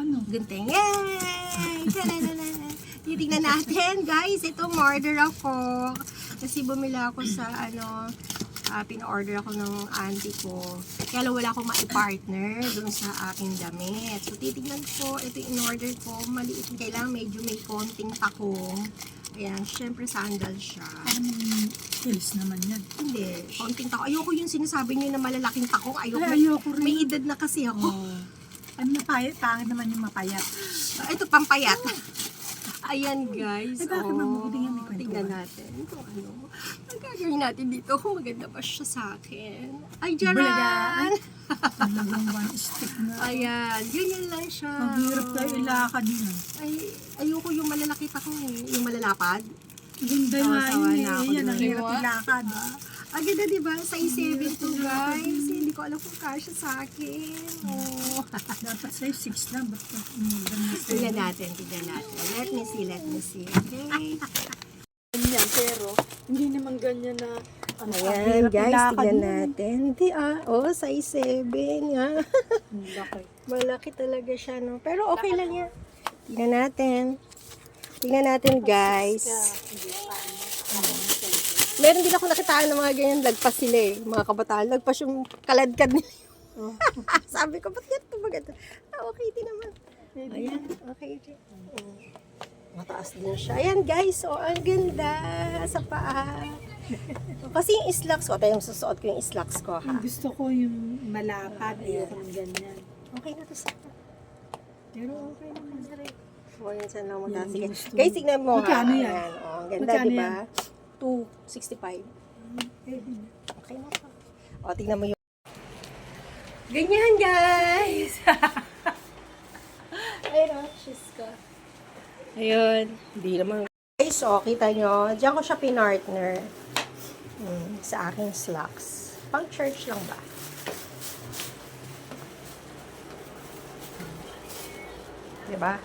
Gunting. Yay! Titignan natin, guys. Ito, order ako. Kasi bumili ako sa, pin-order ako ng auntie ko. Kaya lang wala akong ma-partner dun sa aking damit. So, titignan ko. Ito yung in-order ko. Maliit. Kailangan medyo may konting takong. Ayan, syempre sandal siya. Heels naman yan. Hindi, konting takong. Ayoko yung sinasabi niyo na malalaking takong. Ayoko rin. May edad na kasi ako. Ano na payat? Pangit naman yung mapayat. Ito, pampayat. Ayan, guys. Ay, bakit mabuti nga may kwentuhan? Tingnan natin kung ano. Ang gagawin natin dito kung maganda pa siya sa akin. Ay, jaran! Talagang one stick na. Ayan, ganyan lang siya. Ang hirap tayo ilakad niya. Ay, ayoko yung malalaki takong yung malalapad. Ganda nga Sawa yun na ako eh. Yan ang dun. hirap ilakad. Ang ganda, diba? Size 7 to, guys. Hindi ko alam kung kasya sa akin. Oh. Dapat sa'yo 6 lang. Basta Tingnan natin. Let me see. Okay. ganyan, pero hindi naman ganyan na Ayan, guys, tingnan natin. Hindi size 7 nga. Laki. Malaki talaga siya, no? Pero okay lang yan. Tingnan natin, guys. Meron din ako nakitaan ng mga ganyan, lagpas sila eh. Mga kabataan, lagpas yung kaladkad nila. Sabi ko, ba't ganito maganda? Okay din naman. Ayan, okay din. Mataas din siya. Ayan, guys, ang ganda sa paa. Kasi yung slacks ko, tayo yung susuot ko yung slacks ko, ha? Gusto ko yung malapad. Ayoko ng ganyan. Okay na to sa Pero okay naman sa rin. Ayan, saan lang muna. Yan, Sige. gusto. Guys, tignan mo, ha? Magkano yan? Ayan, ang ganda, Magkano diba? yan? 265. Okay na to. O, tignan mo yung... Ganyan, guys! Ayun, shoes ko. Ayun. Hindi naman. Guys, kita nyo. Diyan ko siya pinartner. Sa aking slacks. Pang church lang ba? Diba?